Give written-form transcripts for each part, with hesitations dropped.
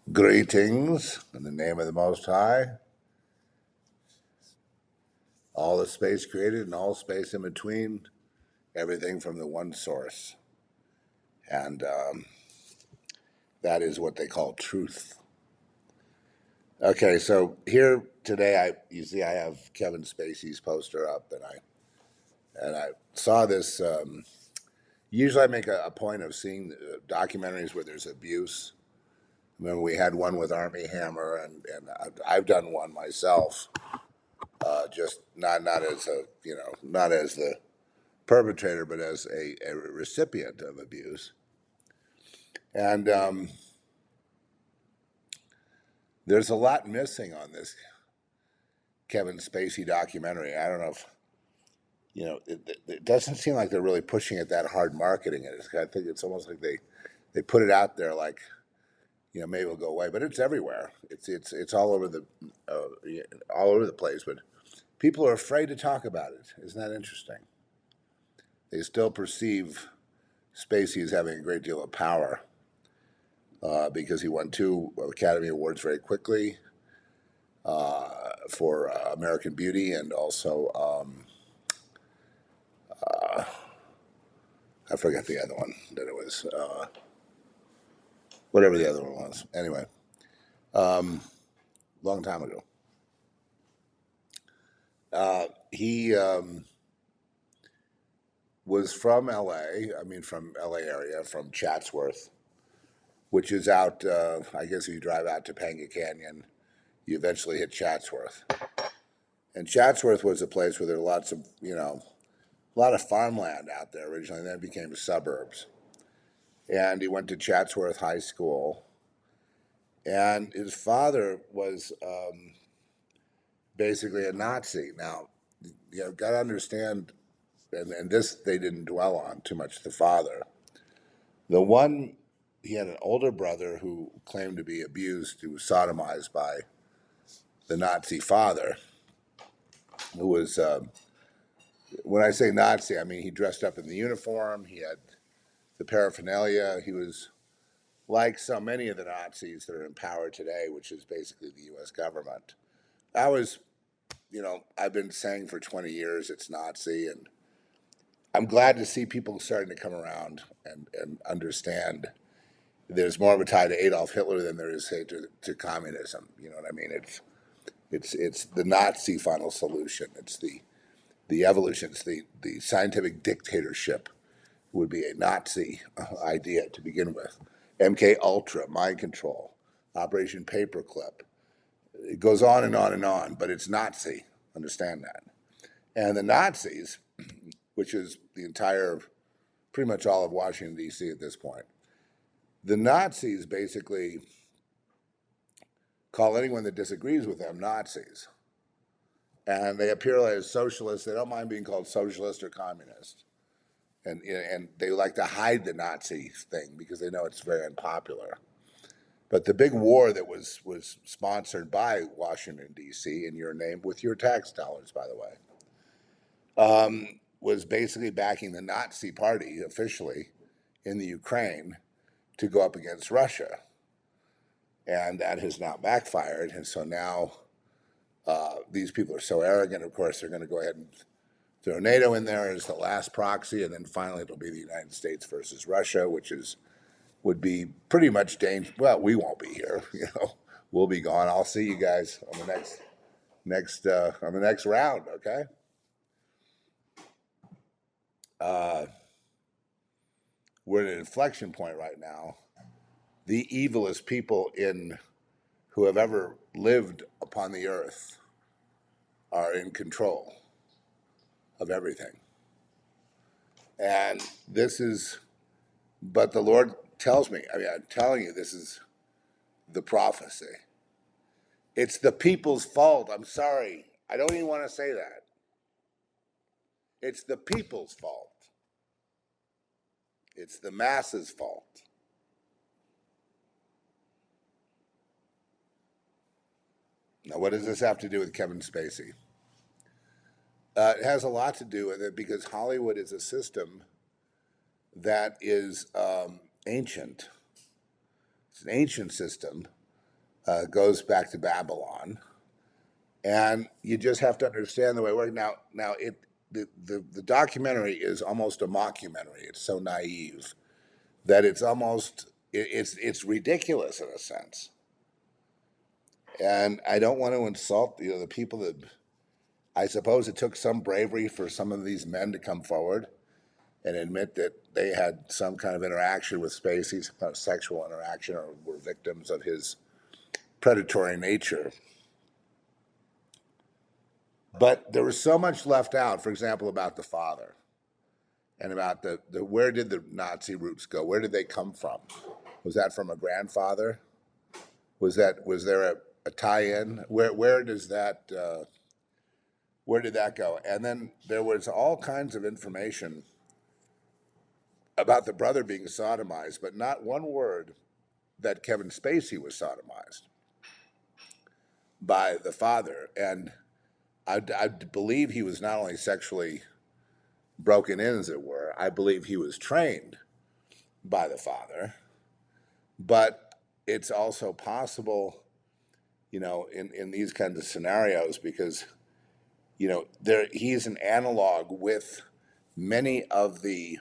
Greetings in the name of the Most High, all the space created and all space in between, everything from the one source. And that is what they call truth. Okay, so here today, you see I have Kevin Spacey's poster up, and I saw this. Usually I make a point of seeing documentaries where there's abuse. Remember, we had one with Army Hammer, and I've done one myself. Just not as a not as the perpetrator, but as a recipient of abuse. And there's a lot missing on this Kevin Spacey documentary. I don't know if it doesn't seem like they're really pushing it that hard, marketing it. I think it's almost like they put it out there like, maybe it'll go away, but it's everywhere. It's all over all over the place. But people are afraid to talk about it. Isn't that interesting? They still perceive Spacey as having a great deal of power because he won 2 Academy Awards very quickly for American Beauty, and also I forgot the other one that it was. Whatever the other one was. Anyway, long time ago. He was from L.A., from L.A. area, from Chatsworth, which is out, I guess if you drive out to Topanga Canyon, you eventually hit Chatsworth. And Chatsworth was a place where there were lots of, a lot of farmland out there originally, and then it became suburbs. And he went to Chatsworth High School. And his father was basically a Nazi. Now, got to understand, and this they didn't dwell on too much, the father. He had an older brother who claimed to be abused, who was sodomized by the Nazi father, who was, when I say Nazi, I mean he dressed up in the uniform, he had the paraphernalia, he was like so many of the Nazis that are in power today, which is basically the U.S. government. I've been saying for 20 years it's Nazi, and I'm glad to see people starting to come around and understand there's more of a tie to Adolf Hitler than there is, say, to communism. You know what I mean? It's the Nazi final solution. It's the evolution. It's the scientific dictatorship would be a Nazi idea to begin with. MK Ultra, mind control, Operation Paperclip. It goes on and on and on, but it's Nazi. Understand that. And the Nazis, which is pretty much all of Washington, D.C. at this point, the Nazis basically call anyone that disagrees with them Nazis. And they appear as socialists. They don't mind being called socialist or communist. And they like to hide the Nazi thing because they know it's very unpopular. But the big war that was sponsored by Washington, D.C., in your name, with your tax dollars, by the way, was basically backing the Nazi party officially in the Ukraine to go up against Russia. And that has now backfired. And so now these people are so arrogant, of course, they're going to go ahead and throw NATO in there as the last proxy. And then finally it'll be the United States versus Russia, which would be pretty much dangerous. Well, we won't be here, we'll be gone. I'll see you guys on the next round, okay? We're at an inflection point right now. The evilest people who have ever lived upon the earth are in control of everything. And but the Lord tells me, I'm telling you, this is the prophecy. It's the people's fault. I'm sorry. I don't even want to say that. It's the people's fault. It's the masses' fault. Now, what does this have to do with Kevin Spacey? It has a lot to do with it because Hollywood is a system that is ancient. It's an ancient system goes back to Babylon, and you just have to understand the way it works. Now the documentary is almost a mockumentary. It's so naive that it's ridiculous in a sense. And I don't want to insult the people that, I suppose it took some bravery for some of these men to come forward and admit that they had some kind of interaction with Spacey, some kind of sexual interaction, or were victims of his predatory nature. But there was so much left out, for example, about the father and about the where did the Nazi roots go? Where did they come from? Was that from a grandfather? Was there a tie-in? Where does that where did that go? And then there was all kinds of information about the brother being sodomized, but not one word that Kevin Spacey was sodomized by the father. And I believe he was not only sexually broken in, as it were, I believe he was trained by the father, but it's also possible, in these kinds of scenarios, because, he's an analog with many of the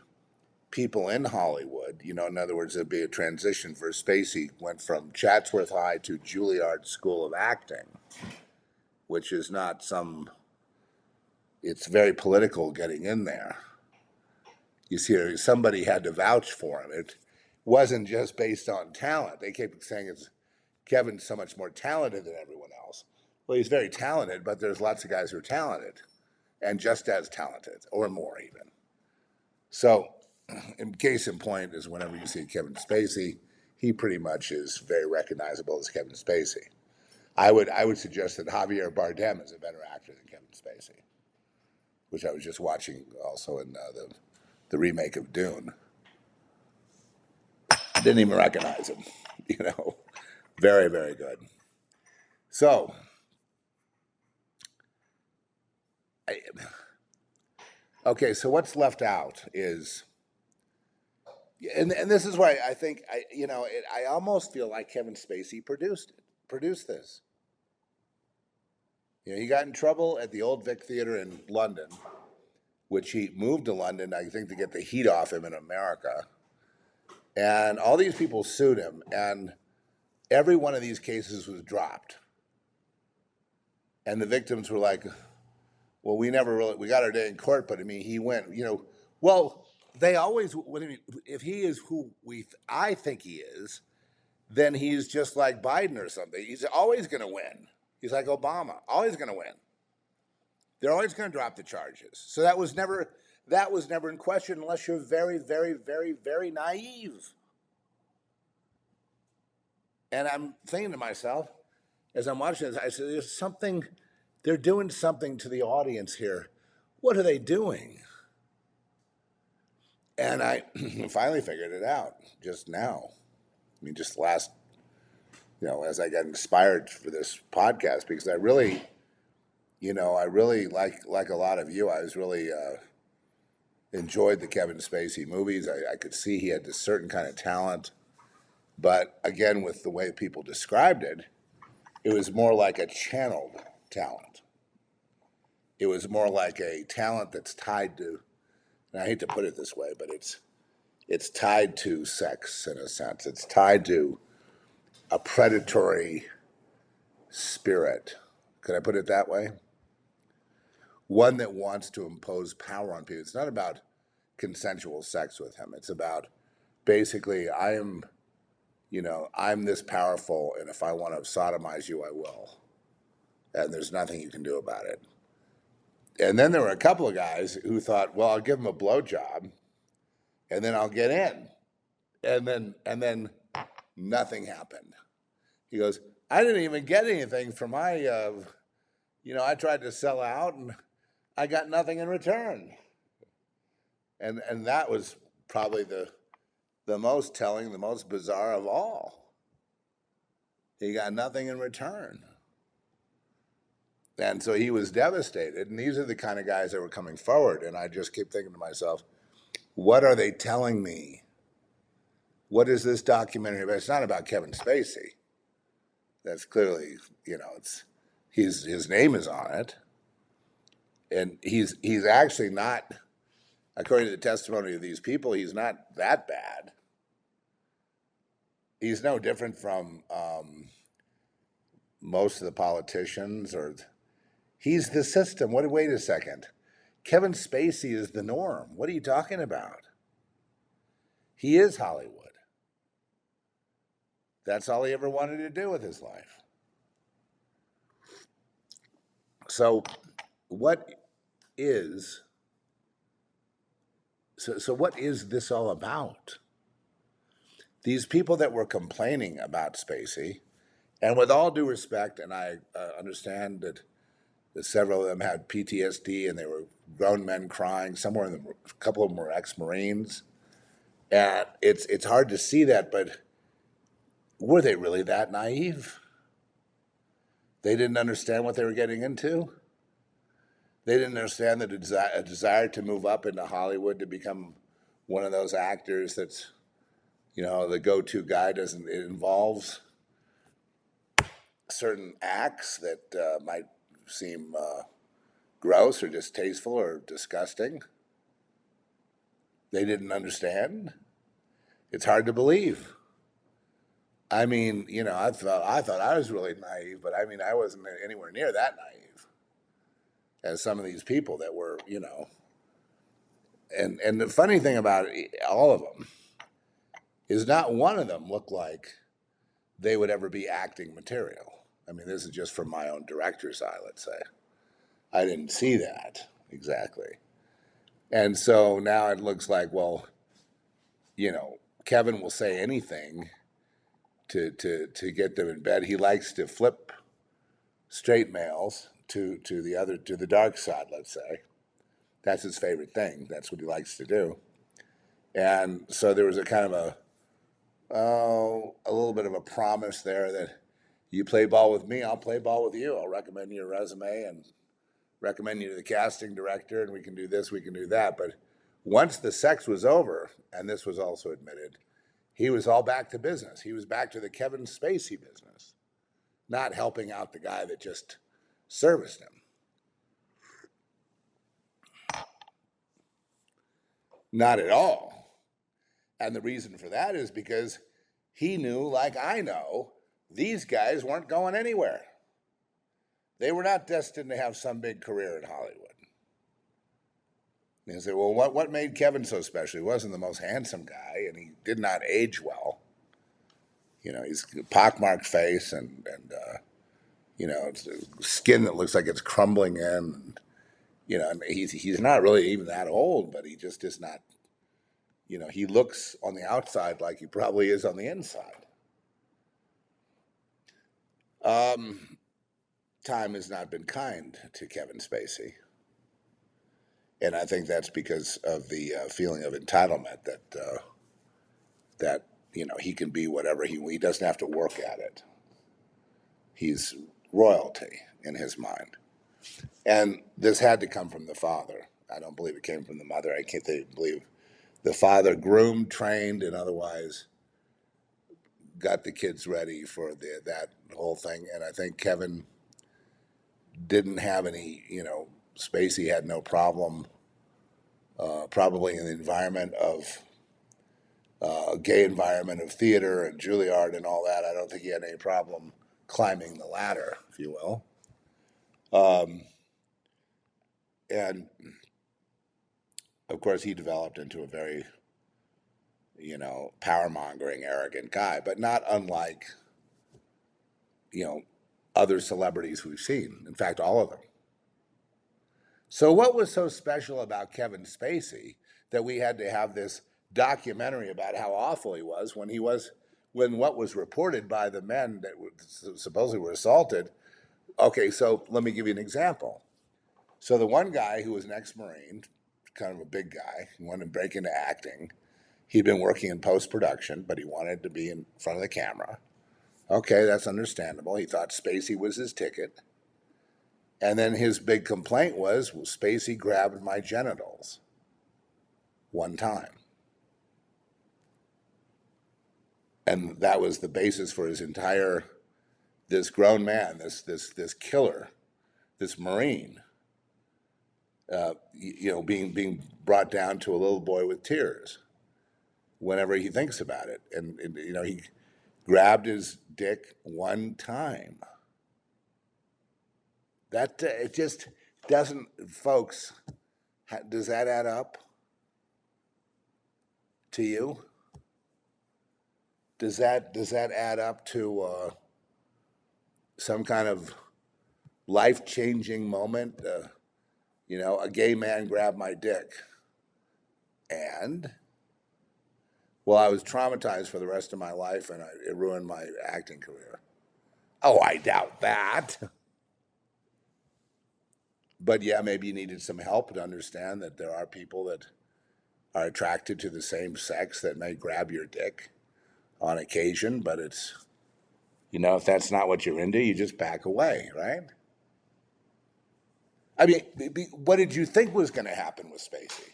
people in Hollywood. In other words, there'd be a transition for Spacey, went from Chatsworth High to Juilliard School of Acting, which is not it's very political getting in there. You see, somebody had to vouch for him. It wasn't just based on talent. They kept saying Kevin's so much more talented than everyone else. Well, he's very talented, but there's lots of guys who are talented and just as talented, or more even. So, in case in point is whenever you see Kevin Spacey, he pretty much is very recognizable as Kevin Spacey. I would suggest that Javier Bardem is a better actor than Kevin Spacey, which I was just watching also in the remake of Dune. I didn't even recognize him, Very, very good. So, okay, so what's left out is, and this is why I think I almost feel like Kevin Spacey produced this. He got in trouble at the Old Vic Theatre in London, which he moved to London, I think, to get the heat off him in America. And all these people sued him, and every one of these cases was dropped. And the victims were like, well, we got our day in court, but I mean, he went, well, they always, if he is who I think he is, then he's just like Biden or something. He's always going to win. He's like Obama, always going to win. They're always going to drop the charges. So that was never in question unless you're very, very, very, very naive. And I'm thinking to myself, as I'm watching this, I said, they're doing something to the audience here. What are they doing? And I finally figured it out just now. I mean, just last, as I got inspired for this podcast, because I really like a lot of you, I was really enjoyed the Kevin Spacey movies. I could see he had this certain kind of talent, but again, with the way people described it, it was more like a channeled talent. It was more like a talent that's tied to, and I hate to put it this way, but it's tied to sex in a sense. It's tied to a predatory spirit. Could I put it that way? One that wants to impose power on people. It's not about consensual sex with him. It's about basically, I'm this powerful, and if I want to sodomize you, I will. And there's nothing you can do about it. And then there were a couple of guys who thought, well, I'll give him a blowjob, and then I'll get in. And then nothing happened. He goes, I didn't even get anything for my, I tried to sell out, and I got nothing in return. And that was probably the most telling, the most bizarre of all. He got nothing in return. And so he was devastated. And these are the kind of guys that were coming forward. And I just keep thinking to myself, what are they telling me? What is this documentary about? It's not about Kevin Spacey. That's clearly, his name is on it, and he's actually not, according to the testimony of these people, he's not that bad. He's no different from most of the politicians, or he's the system. Wait a second. Kevin Spacey is the norm. What are you talking about? He is Hollywood. That's all he ever wanted to do with his life. So what is what is this all about? These people that were complaining about Spacey, and with all due respect, and I understand that several of them had PTSD and they were grown men crying. A couple of them were ex-Marines, and it's hard to see that, but were they really that naive? They didn't understand what they were getting into. They didn't understand that a desire to move up into Hollywood to become one of those actors that's, the go-to guy it involves certain acts that might seem gross or distasteful or disgusting. They didn't understand. It's hard to believe. I mean, I thought I was really naive, but I mean, I wasn't anywhere near that naive as some of these people that were, And the funny thing about all of them is not one of them looked like they would ever be acting material. I mean, this is just from my own director's eye, let's say. I didn't see that exactly. And so now it looks like, well, Kevin will say anything to get them in bed. He likes to flip straight males to the dark side, let's say. That's his favorite thing. That's what he likes to do. And so there was a kind of a little bit of a promise there that you play ball with me, I'll play ball with you. I'll recommend your resume and recommend you to the casting director, and we can do this, we can do that. But once the sex was over, and this was also admitted, he was all back to business. He was back to the Kevin Spacey business, not helping out the guy that just serviced him. Not at all. And the reason for that is because he knew, like I know, these guys weren't going anywhere. They were not destined to have some big career in Hollywood. And you say, well, what made Kevin so special? He wasn't the most handsome guy, and he did not age well. He's a pockmarked face and it's skin that looks like it's crumbling in. And he's not really even that old, but he just is not. He looks on the outside like he probably is on the inside. Time has not been kind to Kevin Spacey. And I think that's because of the feeling of entitlement that he can be whatever he doesn't have to work at it. He's royalty in his mind. And this had to come from the father. I don't believe it came from the mother. I can't believe the father groomed, trained, and otherwise got the kids ready for that whole thing. And I think Kevin didn't have any, Spacey had no problem, probably in the environment of, gay environment of theater and Juilliard and all that. I don't think he had any problem climbing the ladder, if you will. And of course, he developed into a very, power-mongering, arrogant guy, but not unlike, other celebrities we've seen. In fact, all of them. So what was so special about Kevin Spacey that we had to have this documentary about how awful he was when what was reported by the men that supposedly were assaulted? Okay, so let me give you an example. So the one guy who was an ex-Marine, kind of a big guy, he wanted to break into acting. He'd been working in post-production, but he wanted to be in front of the camera. Okay, that's understandable. He thought Spacey was his ticket. And then his big complaint was, well, Spacey grabbed my genitals one time. And that was the basis for his entire this grown man, this killer, this Marine, being brought down to a little boy with tears whenever he thinks about it. And he grabbed his dick one time. That it just doesn't, folks. Does that add up to you? Does that add up to some kind of life-changing moment? A gay man grabbed my dick, and well, I was traumatized for the rest of my life, and it ruined my acting career. Oh, I doubt that. But yeah, maybe you needed some help to understand that there are people that are attracted to the same sex that may grab your dick on occasion, but it's, if that's not what you're into, you just back away, right? I mean, what did you think was going to happen with Spacey?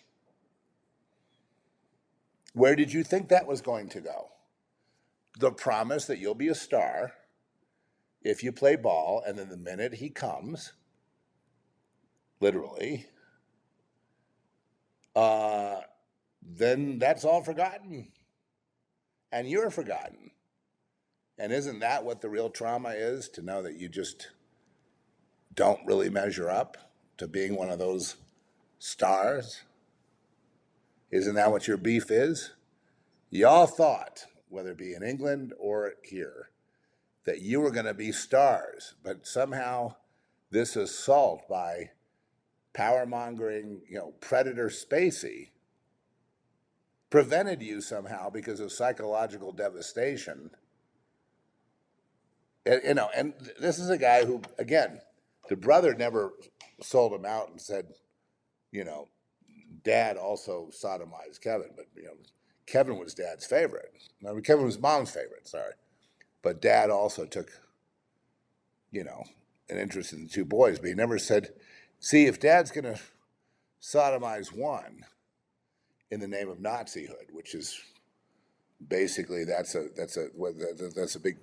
Where did you think that was going to go? The promise that you'll be a star if you play ball, and then the minute he comes, literally, then that's all forgotten. And you're forgotten. And isn't that what the real trauma is? To know that you just don't really measure up to being one of those stars? Isn't that what your beef is? Y'all thought, whether it be in England or here, that you were going to be stars, but somehow this assault by power-mongering, predator Spacey prevented you somehow because of psychological devastation. And this is a guy who, again, the brother never sold him out and said, Dad also sodomized Kevin, but Kevin was Dad's favorite. I mean, Kevin was Mom's favorite, sorry, but Dad also took, an interest in the two boys. But he never said, "See, if Dad's gonna sodomize one in the name of Nazihood," which is basically that's a big,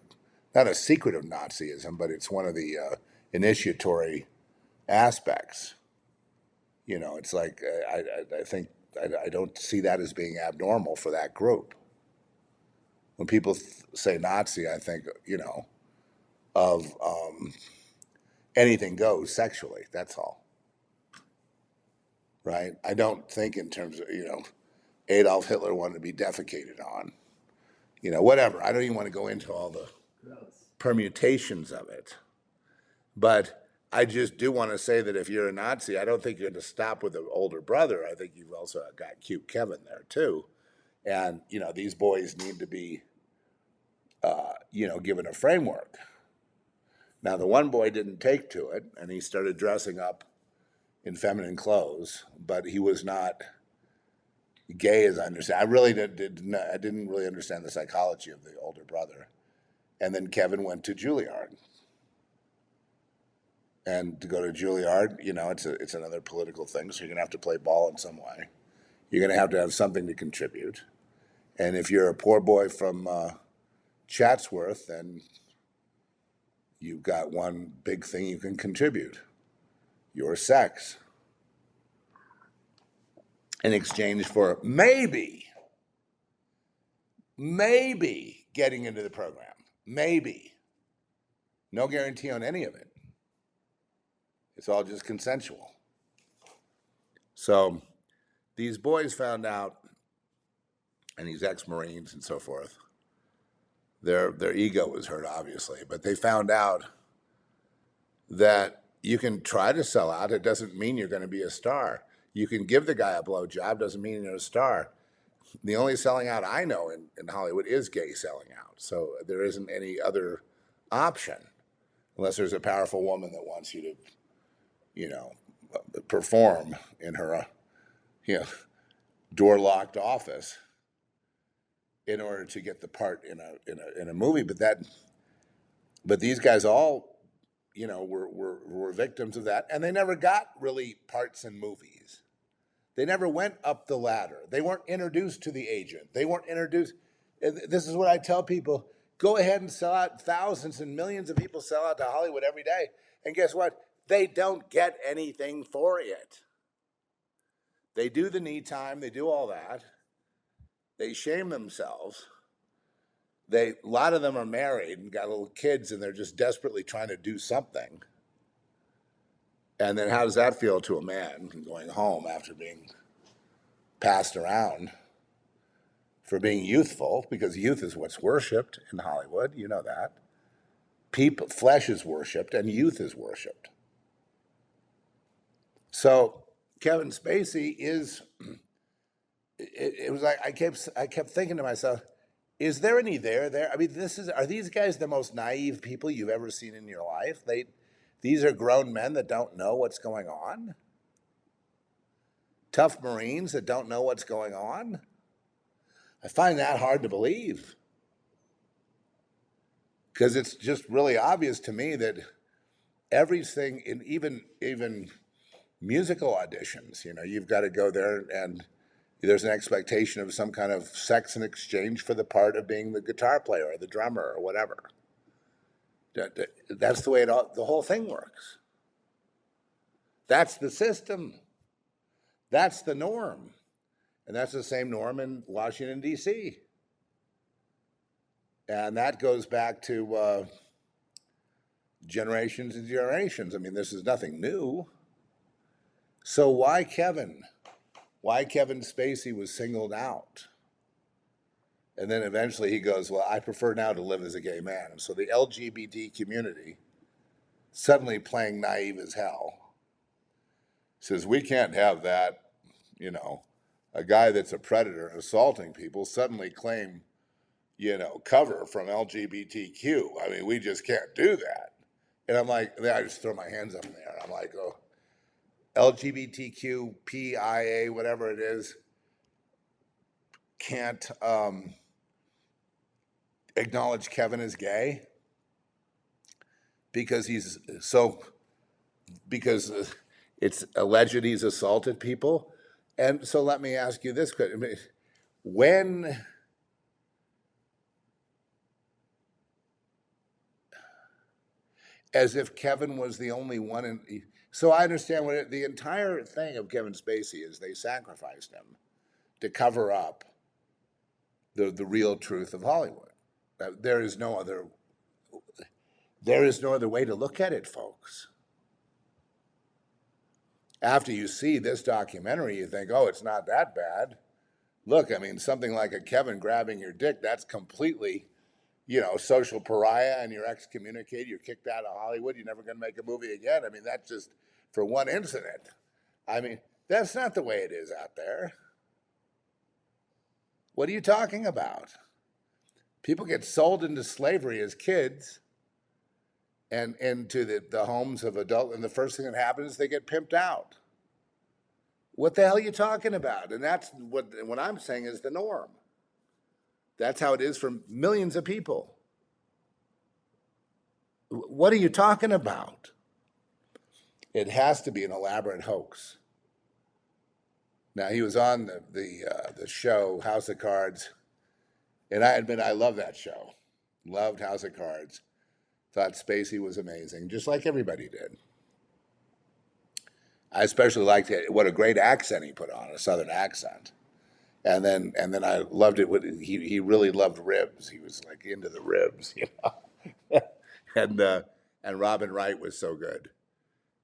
not a secret of Nazism, but it's one of the initiatory aspects. It's like I think I don't see that as being abnormal for that group. When people say Nazi, I think of anything goes sexually. That's all, right? I don't think in terms of Adolf Hitler wanted to be defecated on, whatever. I don't even want to go into all the permutations of it, but I just do want to say that if you're a Nazi, I don't think you're going to stop with the older brother. I think you've also got cute Kevin there too. And, these boys need to be, given a framework. Now, the one boy didn't take to it, and he started dressing up in feminine clothes, but he was not gay, as I understand. I really I didn't really understand the psychology of the older brother. And then Kevin went to Juilliard. And to go to Juilliard, it's another political thing, so you're going to have to play ball in some way. You're going to have something to contribute. And if you're a poor boy from Chatsworth, then you've got one big thing you can contribute: your sex. In exchange for maybe getting into the program. Maybe. No guarantee on any of it. It's all just consensual. So these boys found out, and these ex-Marines and so forth, their ego was hurt, obviously, but they found out that you can try to sell out. It doesn't mean you're going to be a star. You can give the guy a blowjob, doesn't mean you're a star. The only selling out I know in Hollywood is gay selling out. So there isn't any other option unless there's a powerful woman that wants you to, perform in her, door-locked office in order to get the part in a movie. But these guys all, were victims of that, and they never got really parts in movies. They never went up the ladder. They weren't introduced to the agent. They weren't introduced. This is what I tell people. Go ahead and sell out. Thousands and millions of people sell out to Hollywood every day. And guess what? They don't get anything for it. They do the knee time. They do all that. They shame themselves. A lot of them are married and got little kids, and they're just desperately trying to do something. And then how does that feel to a man going home after being passed around for being youthful? Because youth is what's worshipped in Hollywood. You know that. Flesh is worshipped and youth is worshipped. So Kevin Spacey is. It was like I kept thinking to myself, is there any there? I mean, are these guys the most naive people you've ever seen in your life? These are grown men that don't know what's going on. Tough Marines that don't know what's going on. I find that hard to believe. Because it's just really obvious to me that everything, in even musical auditions, you've got to go there and there's an expectation of some kind of sex in exchange for the part of being the guitar player or the drummer or whatever. That's the way the whole thing works. That's the system. That's the norm. And that's the same norm in Washington, D.C. And that goes back to generations and generations. I mean, this is nothing new. So why Kevin Spacey was singled out? And then eventually he goes, well, I prefer now to live as a gay man. And so the LGBT community, suddenly playing naive as hell, says, we can't have that, a guy that's a predator assaulting people suddenly claim, cover from LGBTQ. I mean, we just can't do that. And I'm like, then I just throw my hands up in the air. I'm like, oh, LGBTQ, PIA, whatever it is, can't acknowledge Kevin as gay because it's alleged he's assaulted people. And so let me ask you this question. When as if Kevin was the only one so I understand the entire thing of Kevin Spacey is they sacrificed him to cover up the real truth of Hollywood. There is no other way to look at it, folks. After you see this documentary, you think, oh, it's not that bad. Look, I mean, something like a Kevin grabbing your dick, that's completely, social pariah, and you're excommunicated, you're kicked out of Hollywood, you're never going to make a movie again. I mean, that's just for one incident. I mean, that's not the way it is out there. What are you talking about? People get sold into slavery as kids and into the homes of adults, and the first thing that happens is they get pimped out. What the hell are you talking about? And that's what I'm saying is the norm. That's how it is for millions of people. What are you talking about? It has to be an elaborate hoax. Now, he was on the show House of Cards, and I admit I love that show. Loved House of Cards. Thought Spacey was amazing, just like everybody did. I especially liked it, what a great accent he put on, a Southern accent. And then I loved it. He really loved ribs. He was like into the ribs, and Robin Wright was so good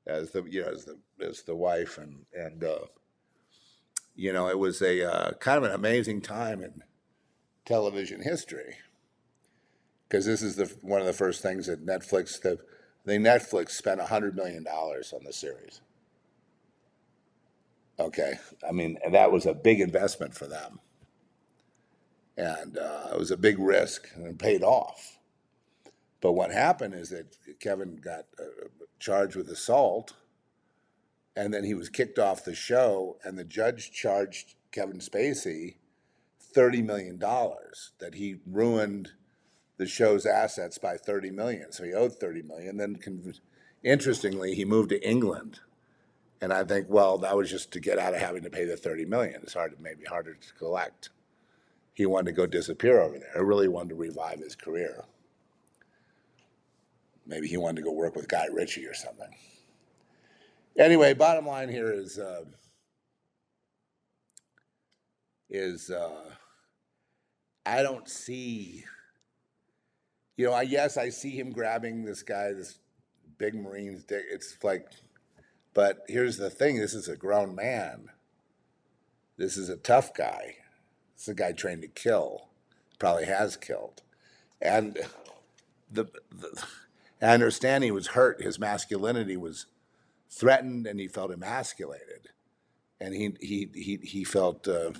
as the wife, and it was a kind of an amazing time in television history, because this is one of the first things that Netflix spent $100 million on the series. Okay, I mean, that was a big investment for them, and it was a big risk, and it paid off. But what happened is that Kevin got charged with assault, and then he was kicked off the show, and the judge charged Kevin Spacey $30 million, that he ruined the show's assets by $30 million. So he owed $30 million. Then, interestingly, he moved to England. And I think, well, that was just to get out of having to pay the $30 million. It's maybe harder to collect he wanted to go disappear over there. I really wanted to revive his career. Maybe he wanted to go work with Guy Ritchie or something. Anyway, bottom line here is I don't see, yes, I see him grabbing this guy, this big Marine's dick. It's like, but here's the thing: this is a grown man. This is a tough guy. This is a guy trained to kill. Probably has killed, and the I understand he was hurt. His masculinity was threatened, and he felt emasculated, and he felt, a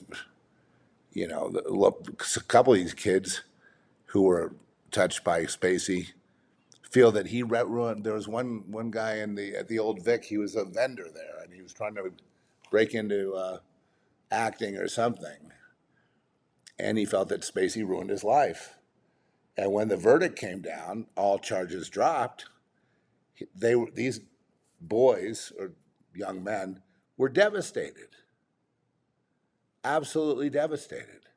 couple of these kids who were touched by Spacey feel that he ruined. There was one guy at the old Vic. He was a vendor there, and he was trying to break into acting or something, and he felt that Spacey ruined his life. And when the verdict came down, all charges dropped. These boys or young men were devastated, absolutely devastated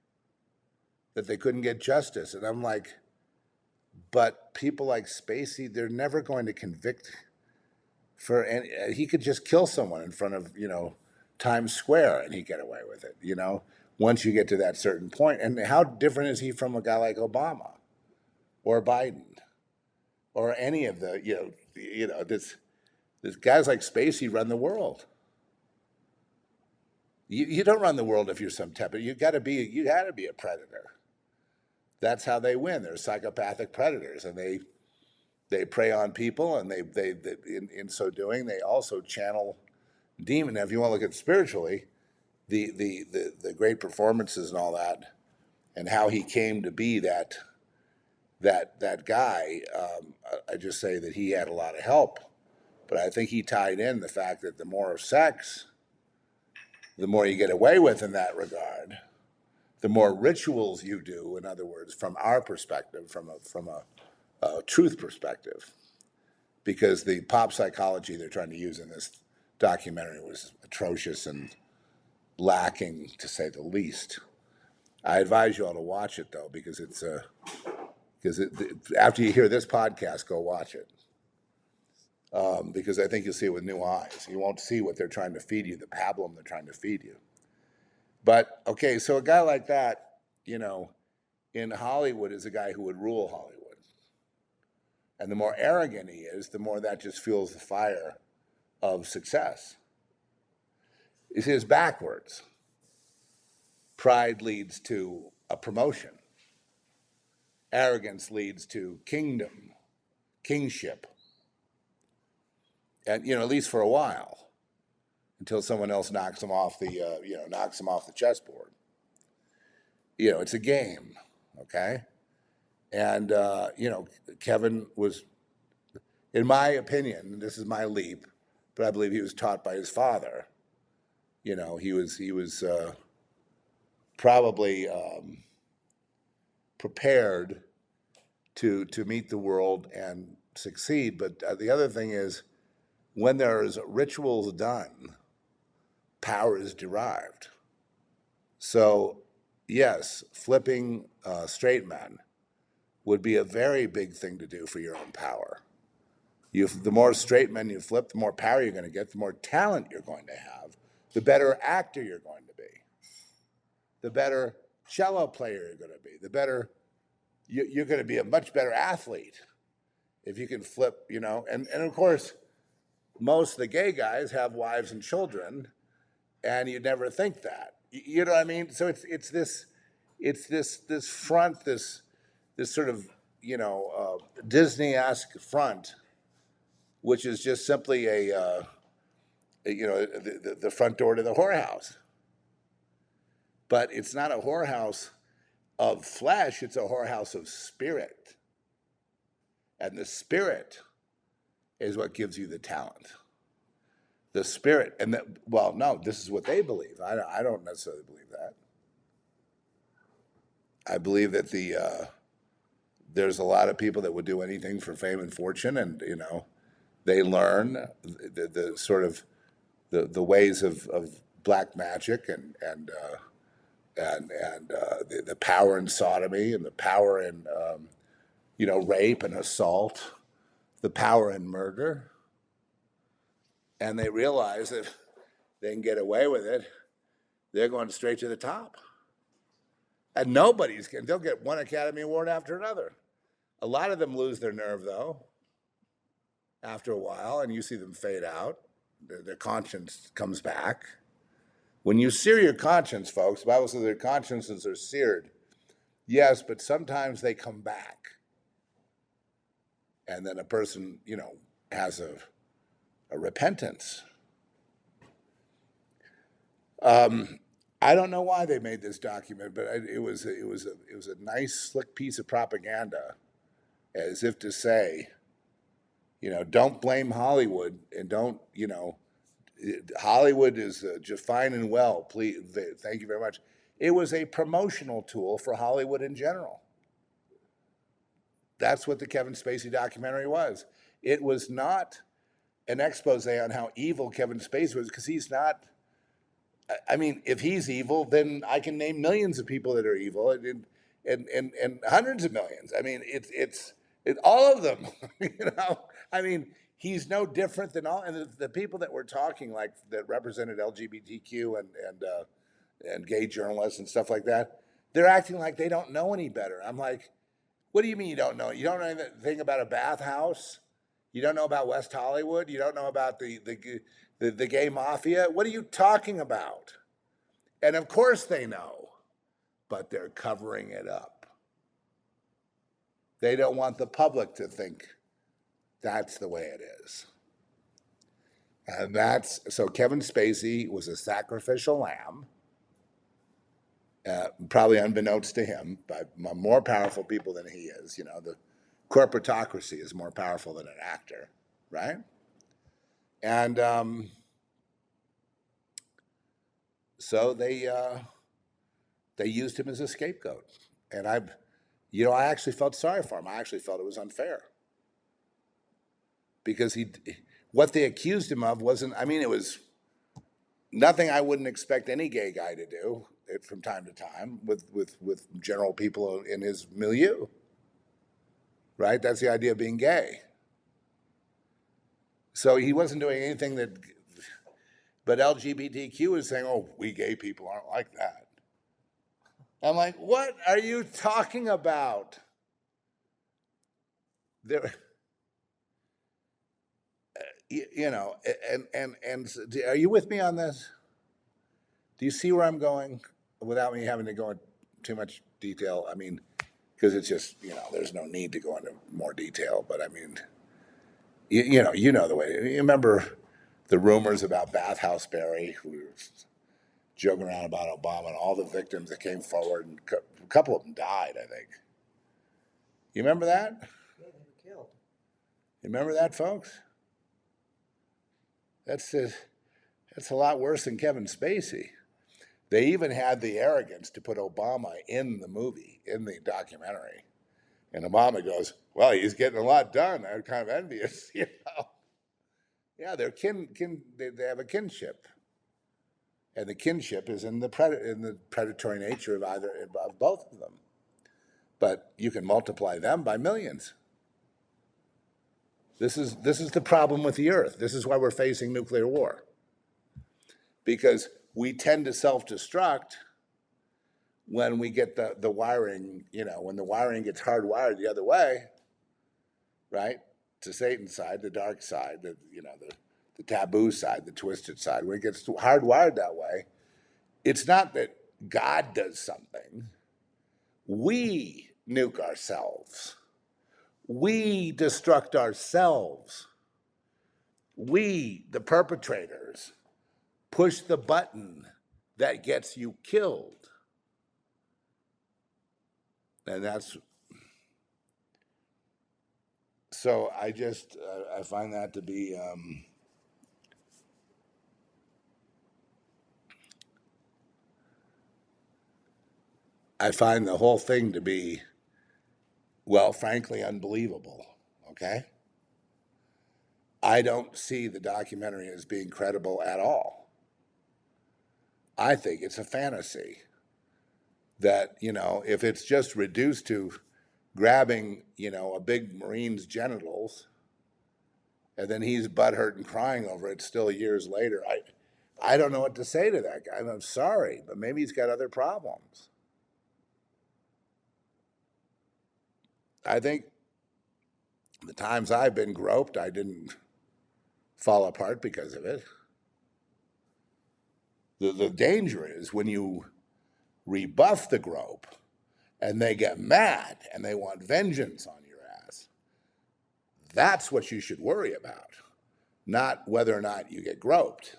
that they couldn't get justice. And I'm like, but people like Spacey, they're never going to convict for any. He could just kill someone in front of Times Square and he'd get away with it. Once you get to that certain point. And how different is he from a guy like Obama or Biden or any of the this guys like Spacey run the world. You don't run the world if you're some tepid. You got to be a predator. That's how they win. They're psychopathic predators, and they prey on people, and they in so doing they also channel demon. Now, if you want to look at spiritually, the great performances and all that, and how he came to be that guy, I just say that he had a lot of help, but I think he tied in the fact that the more sex, the more you get away with in that regard, the more rituals you do. In other words, from our perspective, from a truth perspective, because the pop psychology they're trying to use in this documentary was atrocious and lacking, to say the least. I advise you all to watch it though, because it's after you hear this podcast, go watch it. Because I think you'll see it with new eyes. You won't see what they're trying to feed you, the pablum they're trying to feed you. But, okay, so a guy like that, in Hollywood is a guy who would rule Hollywood. And the more arrogant he is, the more that just fuels the fire of success. You see, it's backwards. Pride leads to a promotion. Arrogance leads to kingship. And, at least for a while, until someone else knocks him off the chessboard. It's a game, okay? And, Kevin was, in my opinion, this is my leap, but I believe he was taught by his father. He was probably prepared to meet the world and succeed. But the other thing is, when there's rituals done, power is derived. So, yes, flipping straight men would be a very big thing to do for your own power. The more straight men you flip, the more power you're going to get, the more talent you're going to have, the better actor you're going to be, the better cello player you're going to be, the better you're going to be a much better athlete if you can flip, and of course, most of the gay guys have wives and children, and you'd never think that. You know what I mean? So it's this front, this sort of Disney-esque front, which is just simply the front door to the whorehouse. But it's not a whorehouse of flesh; it's a whorehouse of spirit, and the spirit is what gives you the talent. The spirit, and no, this is what they believe. I don't necessarily believe that. I believe that there's a lot of people that would do anything for fame and fortune, and they learn the sort of the ways of black magic and the power in sodomy and the power in, rape and assault, the power in murder. And they realize that if they can get away with it, they're going straight to the top. And they'll get one Academy Award after another. A lot of them lose their nerve, though, after a while, and you see them fade out. Their conscience comes back. When you sear your conscience, folks, the Bible says their consciences are seared. Yes, but sometimes they come back. And then a person, has a repentance. I don't know why they made this document, but it was a nice, slick piece of propaganda, as if to say, don't blame Hollywood, and don't, Hollywood is just fine and well. Please, thank you very much. It was a promotional tool for Hollywood in general. That's what the Kevin Spacey documentary was. It was not an expose on how evil Kevin Spacey was, because he's not. I mean, if he's evil, then I can name millions of people that are evil, and hundreds of millions. I mean, it's all of them. I mean, he's no different than all. And the people that were talking, like, that represented LGBTQ and gay journalists and stuff like that, they're acting like they don't know any better. I'm like, what do you mean you don't know? You don't know anything about a bathhouse? You don't know about West Hollywood? You don't know about the gay mafia? What are you talking about? And of course they know, but they're covering it up. They don't want the public to think that's the way it is. And so Kevin Spacey was a sacrificial lamb, probably unbeknownst to him, but more powerful people than he is. The corporatocracy is more powerful than an actor, right? And so they used him as a scapegoat. And I actually felt sorry for him. I actually felt it was unfair. Because what they accused him of wasn't, it was nothing I wouldn't expect any gay guy to do from time to time with general people in his milieu. Right? That's the idea of being gay. So he wasn't doing anything but LGBTQ is saying, oh, we gay people aren't like that. I'm like, what are you talking about? There, and are you with me on this? Do you see where I'm going without me having to go into too much detail? Because it's just, there's no need to go into more detail. But you know the way. You remember the rumors about Bathhouse Barry, who was joking around about Obama, and all the victims that came forward, and a couple of them died, I think. You remember that? Yeah, they were killed. You remember that, folks? That's a lot worse than Kevin Spacey. They even had the arrogance to put Obama in the movie, in the documentary. And Obama goes, well, he's getting a lot done. I'm kind of envious, Yeah, they're they have a kinship. And the kinship is in the predatory nature of both of them. But you can multiply them by millions. This is the problem with the earth. This is why we're facing nuclear war. Because we tend to self-destruct when we get the wiring, when the wiring gets hardwired the other way, right? To Satan's side, the dark side, the taboo side, the twisted side. When it gets hardwired that way, it's not that God does something. We nuke ourselves. We destruct ourselves. We, the perpetrators, push the button that gets you killed. And so I find that to be, I find the whole thing to be, well, frankly, unbelievable, okay? I don't see the documentary as being credible at all. I think it's a fantasy. that, if it's just reduced to grabbing, a big Marine's genitals, and then he's butthurt and crying over it still years later, I don't know what to say to that guy. I'm sorry, but maybe he's got other problems. I think the times I've been groped, I didn't fall apart because of it. The danger is when you rebuff the grope and they get mad and they want vengeance on your ass. That's what you should worry about, not whether or not you get groped.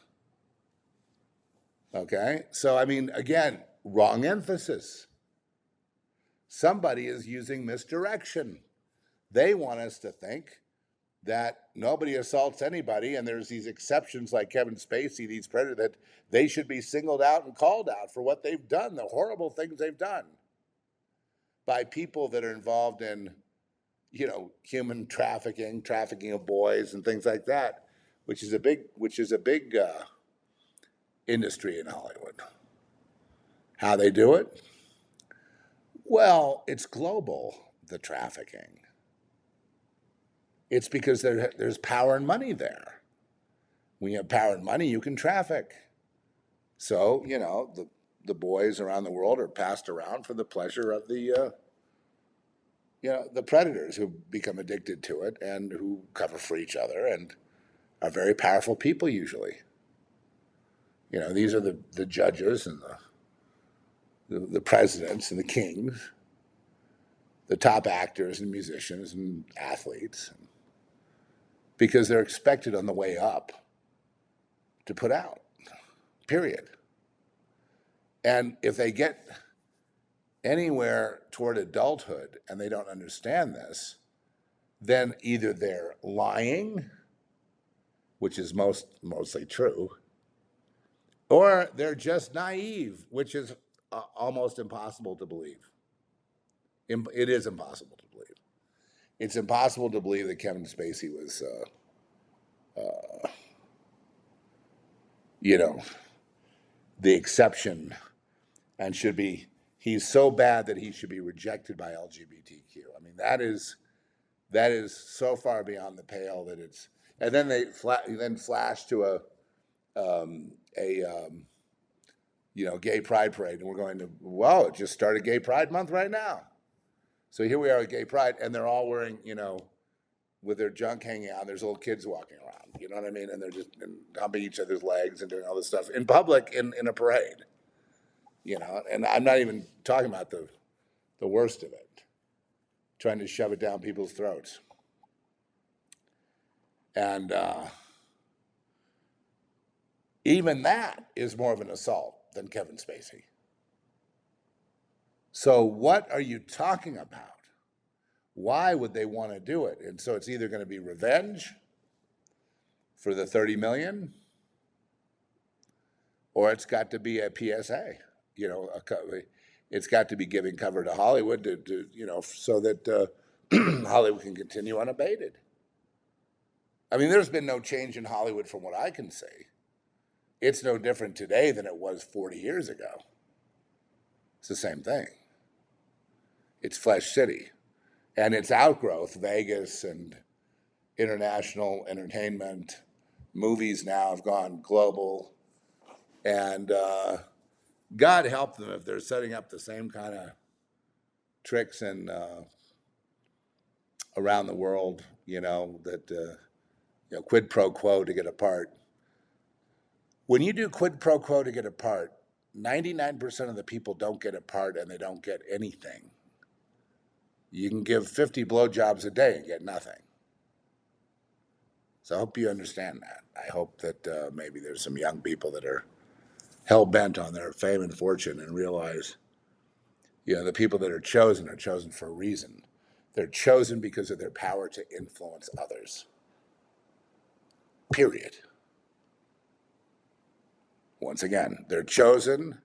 Okay? So, again, wrong emphasis. Somebody is using misdirection. They want us to think that nobody assaults anybody, and there's these exceptions like Kevin Spacey, these predators, that they should be singled out and called out for what they've done, the horrible things they've done by people that are involved in, human trafficking of boys and things like that, which is a big industry in Hollywood. How they do it? Well, it's global, the trafficking. It's because there's power and money there. When you have power and money, you can traffic. So, the boys around the world are passed around for the pleasure of the predators who become addicted to it and who cover for each other and are very powerful people usually. These are the judges and the presidents and the kings, the top actors and musicians and athletes, because they're expected on the way up to put out, period. And if they get anywhere toward adulthood and they don't understand this, then either they're lying, which is mostly true, or they're just naive, which is almost impossible to believe. It is impossible to believe. It's impossible to believe that Kevin Spacey was, the exception and he's so bad that he should be rejected by LGBTQ. That is so far beyond the pale that it's, and then they flash to gay pride parade, and we're going to, well, it just started Gay Pride Month right now. So here we are at Gay Pride, and they're all wearing, with their junk hanging out. There's little kids walking around, you know what I mean? And they're just humping each other's legs and doing all this stuff in public in a parade, And I'm not even talking about the worst of it, trying to shove it down people's throats. And even that is more of an assault than Kevin Spacey. So what are you talking about? Why would they want to do it? And so it's either going to be revenge for the 30 million, or it's got to be a PSA. It's got to be giving cover to Hollywood to so that Hollywood can continue unabated. There's been no change in Hollywood from what I can see. It's no different today than it was 40 years ago. It's the same thing. It's Flesh City. And its outgrowth, Vegas and international entertainment, movies now have gone global. And God help them if they're setting up the same kind of tricks and around the world, that quid pro quo to get a part. When you do quid pro quo to get a part, 99% of the people don't get a part and they don't get anything. You can give 50 blowjobs a day and get nothing. So I hope you understand that. I hope that maybe there's some young people that are hell-bent on their fame and fortune and realize, the people that are chosen for a reason. They're chosen because of their power to influence others. Period. Once again, they're chosen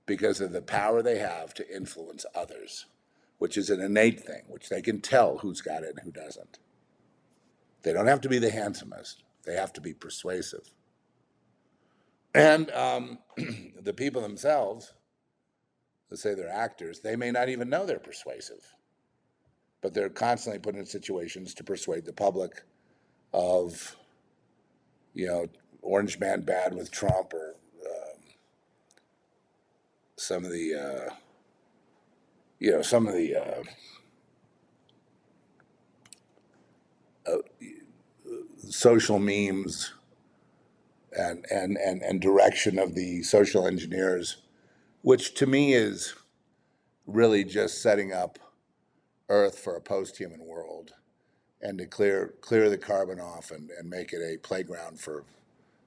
because of the power they have to influence others, which is an innate thing, which they can tell who's got it and who doesn't. They don't have to be the handsomest. They have to be persuasive. And the people themselves, let's say they're actors, they may not even know they're persuasive, but they're constantly put in situations to persuade the public of, Orange Man bad with Trump, or some of the, some of the social memes and direction of the social engineers, which to me is really just setting up Earth for a post-human world, and to clear the carbon off and make it a playground for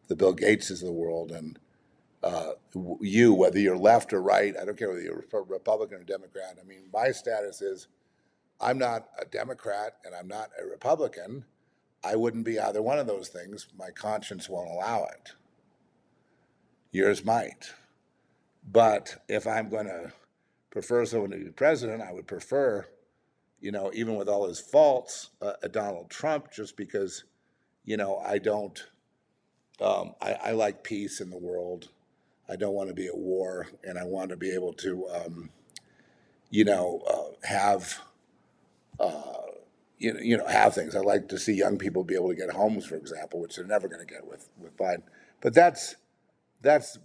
the Bill Gateses of the world. And whether you're left or right, I don't care whether you're Republican or Democrat. I mean, my status is I'm not a Democrat and I'm not a Republican. I wouldn't be either one of those things. My conscience won't allow it. Yours might. But if I'm going to prefer someone to be president, I would prefer, even with all his faults, a Donald Trump, just because, I don't, I like peace in the world. I don't want to be at war, and I want to be able to, have, have things. I like to see young people be able to get homes, for example, which they're never going to get with Biden. But that's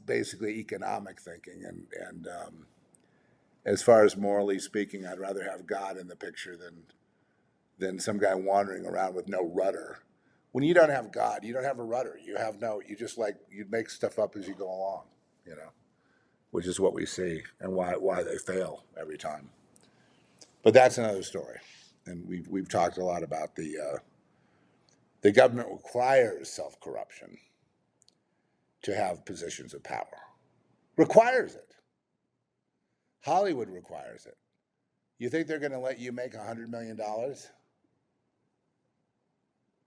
basically economic thinking, and as far as morally speaking, I'd rather have God in the picture than some guy wandering around with no rudder. When you don't have God, you don't have a rudder. You make stuff up as you go along, which is what we see and why they fail every time. But that's another story, and we've talked a lot about the government requires self-corruption to have positions of power. Requires it. Hollywood requires it. You think they're going to let you make $100 million?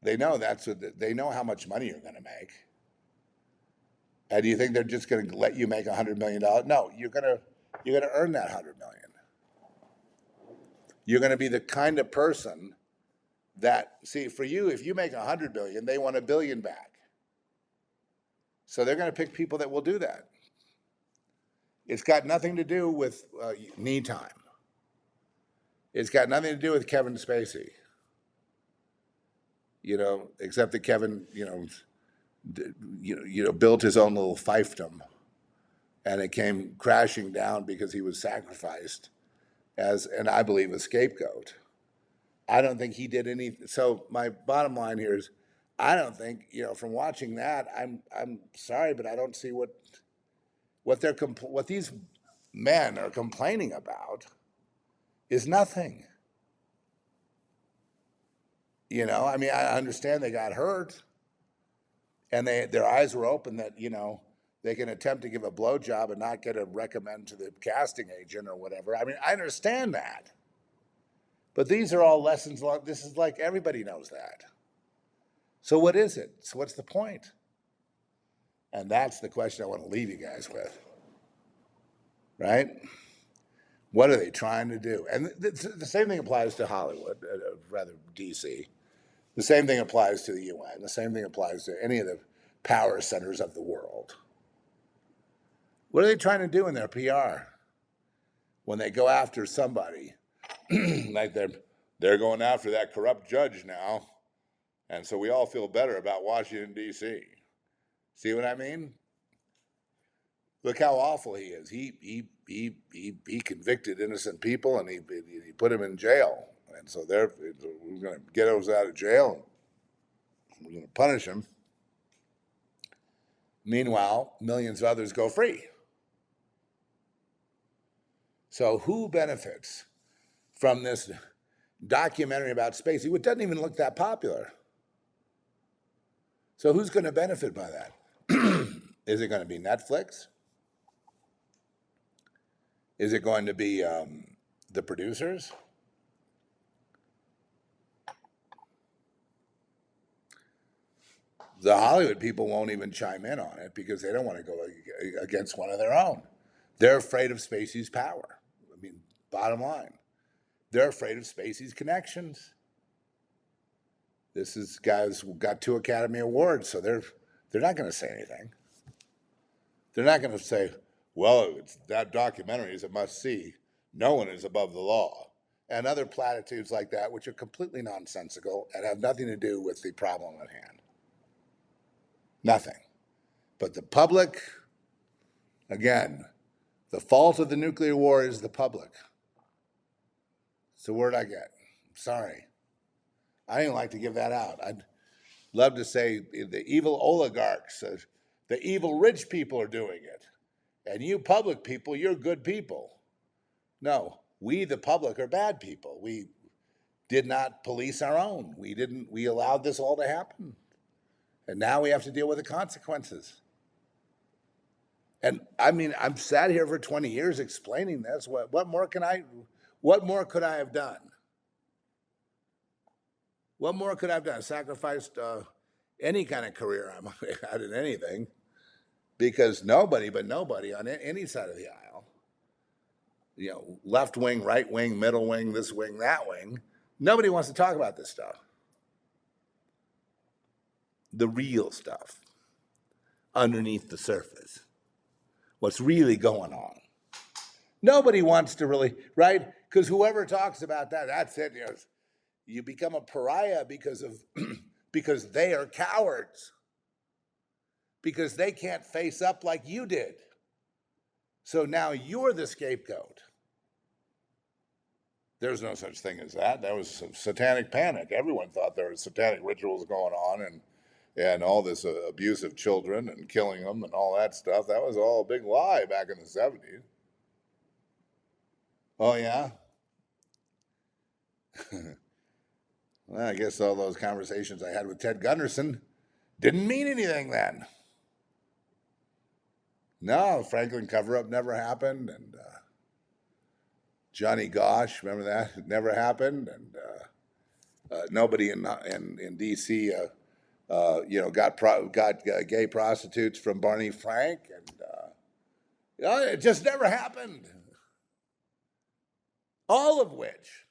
They know they know how much money you're going to make. And do you think they're just going to let you make $100 million? No, you're going to earn that $100 million. You're going to be the kind of person that, see, for you, if you make $100 billion, they want $1 billion back. So they're going to pick people that will do that. It's got nothing to do with knee time. It's got nothing to do with Kevin Spacey. Except that Kevin, built his own little fiefdom, and it came crashing down because he was sacrificed and I believe, a scapegoat. I don't think he did anything. So my bottom line here is, I don't think, from watching that, I'm sorry, but I don't see what these men are complaining about is nothing. I mean, I understand they got hurt, and their eyes were open that, they can attempt to give a blowjob and not get a recommend to the casting agent or whatever. I mean, I understand that. But these are all lessons learned. This is like, everybody knows that. So what is it? So what's the point? And that's the question I want to leave you guys with. Right? What are they trying to do? And the same thing applies to Hollywood, rather DC. The same thing applies to the UN. The same thing applies to any of the power centers of the world. What are they trying to do in their PR when they go after somebody? Like they're going after that corrupt judge now, and so we all feel better about Washington, D.C. See what I mean? Look how awful he is. He convicted innocent people, and he put them in jail. And so we're going to get those out of jail. We're going to punish them. Meanwhile, millions of others go free. So who benefits from this documentary about Spacey, which doesn't even look that popular? So who's going to benefit by that? Is it going to be Netflix? Is it going to be the producers? The Hollywood people won't even chime in on it because they don't want to go against one of their own. They're afraid of Spacey's power. I mean, bottom line, they're afraid of Spacey's connections. This is guys who got 2 Academy Awards, so they're not going to say anything. They're not going to say, well, that documentary is a must-see. No one is above the law. And other platitudes like that, which are completely nonsensical and have nothing to do with the problem at hand. Nothing. But the public, again, the fault of the nuclear war is the public. It's the word I get. Sorry. I didn't like to give that out. I'd love to say the evil oligarchs, the evil rich people are doing it. And you public people, you're good people. No, we, the public, are bad people. We did not police our own. We allowed this all to happen. And now we have to deal with the consequences. And I mean, I'm sat here for 20 years explaining this. What more could I have done? What more could I have done? Sacrificed any kind of career I might have had in anything, because nobody on any side of the aisle, left wing, right wing, middle wing, this wing, that wing, nobody wants to talk about this stuff. The real stuff underneath the surface. What's really going on. Nobody wants to really, right? Because whoever talks about that, that's it. You become a pariah because they are cowards. Because they can't face up like you did. So now you're the scapegoat. There's no such thing as that. That was a satanic panic. Everyone thought there were satanic rituals going on and all this abuse of children and killing them and all that stuff. That was all a big lie back in the 70s. Oh, yeah? Well, I guess all those conversations I had with Ted Gunderson didn't mean anything then. No, Franklin cover-up never happened, and Johnny Gosh, remember that? It never happened, and nobody in D.C. got gay prostitutes from Barney Frank, and it just never happened. All of which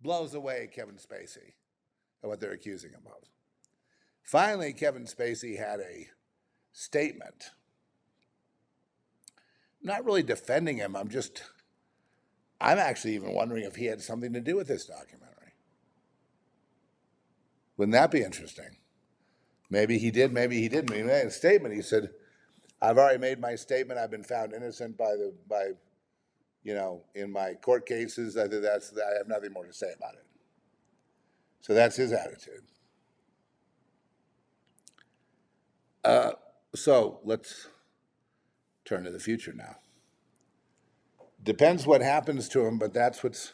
blows away Kevin Spacey and what they're accusing him of. Finally, Kevin Spacey had a statement. I'm not really defending him. I'm actually even wondering if he had something to do with this documentary. Wouldn't that be interesting? Maybe he did, maybe he didn't. He made a statement. He said, I've already made my statement. I've been found innocent in my court cases. I have nothing more to say about it. So that's his attitude. So let's turn to the future now. Depends what happens to him, but that's what's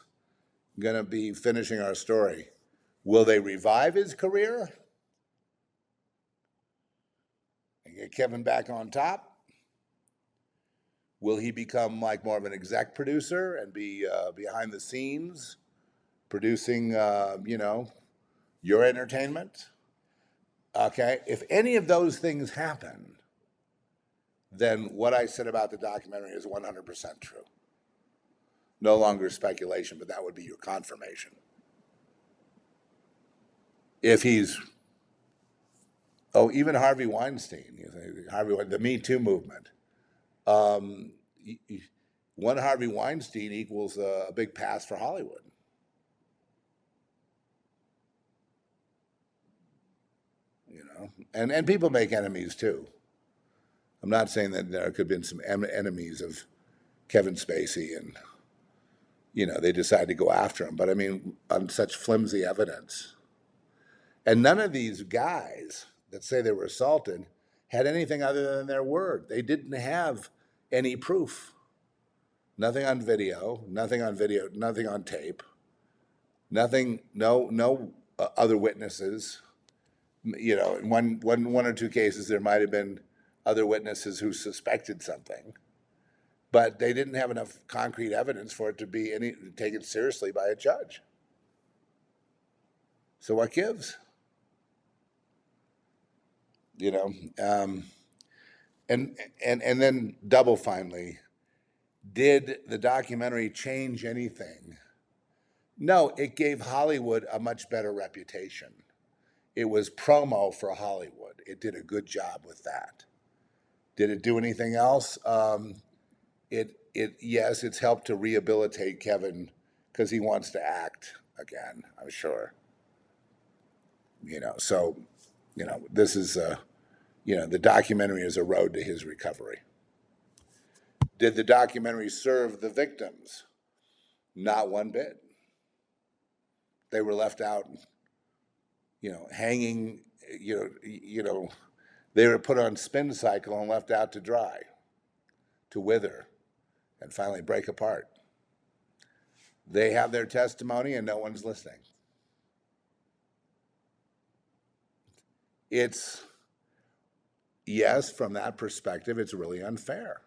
going to be finishing our story. Will they revive his career and get Kevin back on top? Will he become like more of an exec producer and be behind the scenes producing, your entertainment? Okay, if any of those things happen, then what I said about the documentary is 100% true. No longer speculation, but that would be your confirmation. If he's, even Harvey Weinstein, the Me Too movement. One Harvey Weinstein equals a big pass for Hollywood. And people make enemies too. I'm not saying that there could have been some enemies of Kevin Spacey and, they decided to go after him. But I mean, on such flimsy evidence. And none of these guys that say they were assaulted had anything other than their word. They didn't have any proof. Nothing on video, nothing on tape, nothing, no other witnesses. In one or two cases, there might have been other witnesses who suspected something, but they didn't have enough concrete evidence for it to be taken seriously by a judge. So what gives? And then double finally, did the documentary change anything? No, it gave Hollywood a much better reputation. It was promo for Hollywood. It did a good job with that. Did it do anything else? Yes, it's helped to rehabilitate Kevin because he wants to act again, I'm sure. So, this is, the documentary is a road to his recovery. Did the documentary serve the victims? Not one bit. They were left out, hanging, they were put on spin cycle and left out to dry, to wither, and finally break apart. They have their testimony and no one's listening. Yes, from that perspective, it's really unfair.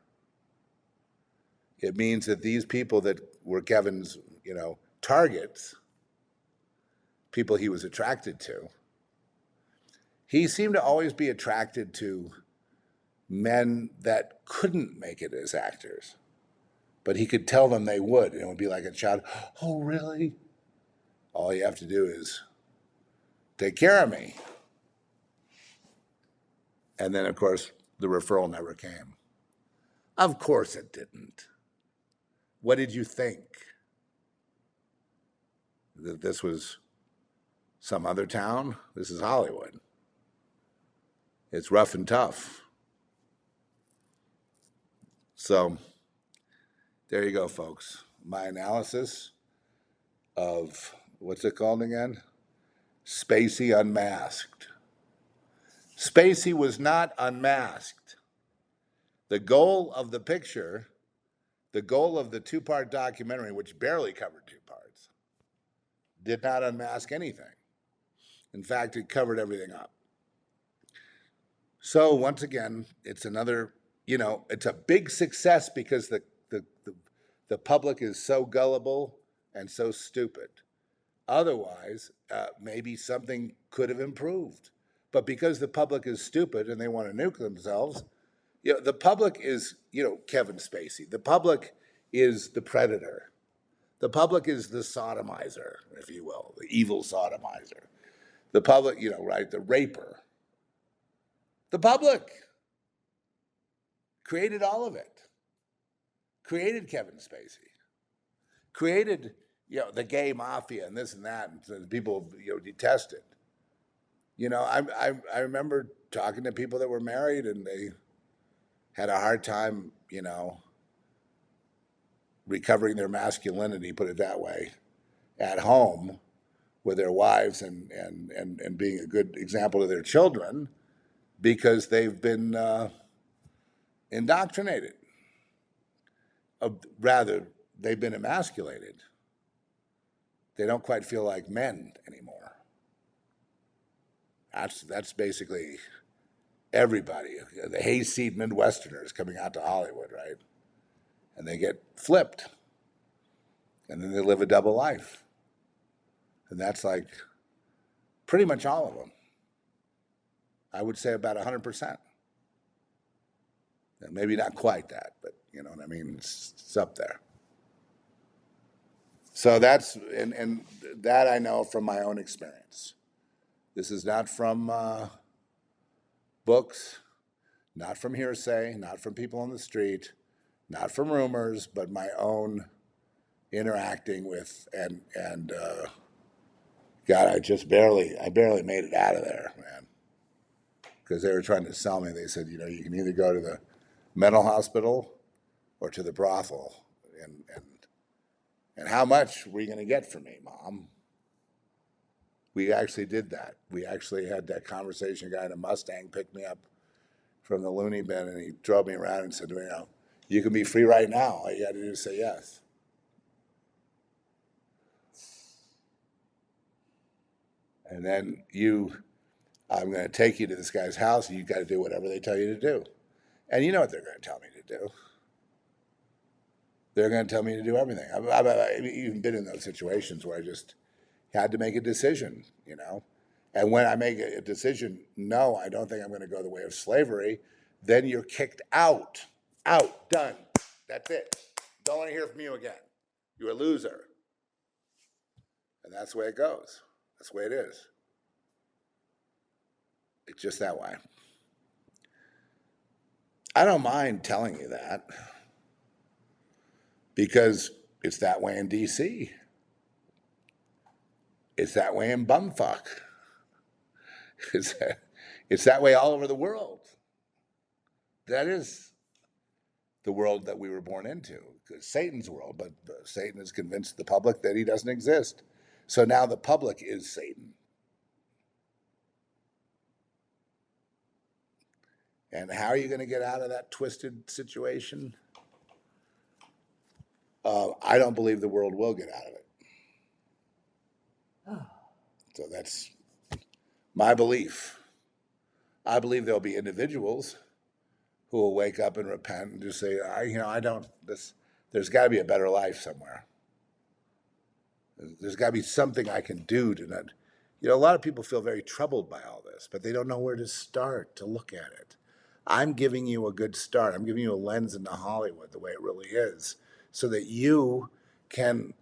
It means that these people that were Kevin's, targets, people he was attracted to, he seemed to always be attracted to men that couldn't make it as actors, but he could tell them they would, and it would be like a child. Oh, really? All you have to do is take care of me. And then, of course, the referral never came. Of course it didn't. What did you think? That this was some other town? This is Hollywood. It's rough and tough. So there you go, folks. My analysis of, what's it called again? Spacey Unmasked. Spacey was not unmasked. The goal of the picture, the goal of the two-part documentary, which barely covered two parts, did not unmask anything. In fact, it covered everything up. So once again, it's another, it's a big success because the public is so gullible and so stupid. Otherwise, maybe something could have improved. But because the public is stupid and they want to nuke themselves, the public is, Kevin Spacey. The public is the predator. The public is the sodomizer, if you will, the evil sodomizer. The public, right, the raper. The public created all of it. Created Kevin Spacey. Created, the gay mafia and this and that, and people, detest it. I remember talking to people that were married and they had a hard time, recovering their masculinity, put it that way, at home with their wives and being a good example to their children because they've been indoctrinated. Rather, they've been emasculated. They don't quite feel like men anymore. That's basically everybody. The hayseed Midwesterners coming out to Hollywood, right? And they get flipped. And then they live a double life. And that's like pretty much all of them. I would say about 100%. And maybe not quite that, but you know what I mean? It's up there. So that's, and that I know from my own experience. This is not from books, not from hearsay, not from people on the street, not from rumors, but my own interacting with and God, I barely made it out of there, man. Because they were trying to sell me. They said, you can either go to the mental hospital or to the brothel, and how much were you going to get from me, Mom? We actually did that. We actually had that conversation. A guy in a Mustang picked me up from the loony bin, and he drove me around and said, you can be free right now. All you got to do is say yes. And then I'm going to take you to this guy's house, and you've got to do whatever they tell you to do. And you know what they're going to tell me to do. They're going to tell me to do everything. I've even been in those situations where I just had to make a decision, And when I make a decision, no, I don't think I'm going to go the way of slavery, then you're kicked out. Out. Done. That's it. Don't want to hear from you again. You're a loser. And that's the way it goes. That's the way it is. It's just that way. I don't mind telling you that. because it's that way in DC. It's that way in bumfuck. It's, it's that way all over the world. That is the world that we were born into. It's Satan's world, but Satan has convinced the public that he doesn't exist. So now the public is Satan. And how are you going to get out of that twisted situation? I don't believe the world will get out of it. So that's my belief. I believe there'll be individuals who will wake up and repent and just say, there's got to be a better life somewhere. There's got to be something I can do to not, a lot of people feel very troubled by all this, but they don't know where to start to look at it. I'm giving you a good start. I'm giving you a lens into Hollywood the way it really is so that you can,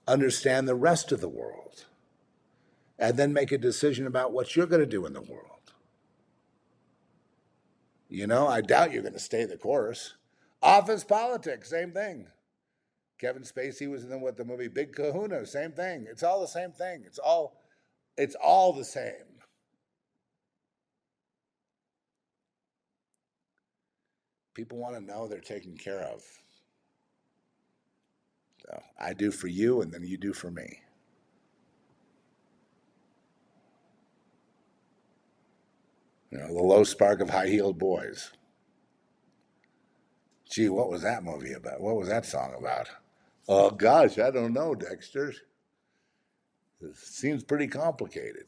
understand the rest of the world and then make a decision about what you're going to do in the world. I doubt you're going to stay the course. Office politics, same thing. Kevin Spacey was in the movie Big Kahuna, same thing. It's all the same thing. It's all the same. People want to know they're taken care of. So I do for you, and then you do for me. The low spark of high-heeled boys. Gee, what was that movie about? What was that song about? Oh, gosh, I don't know, Dexter. It seems pretty complicated.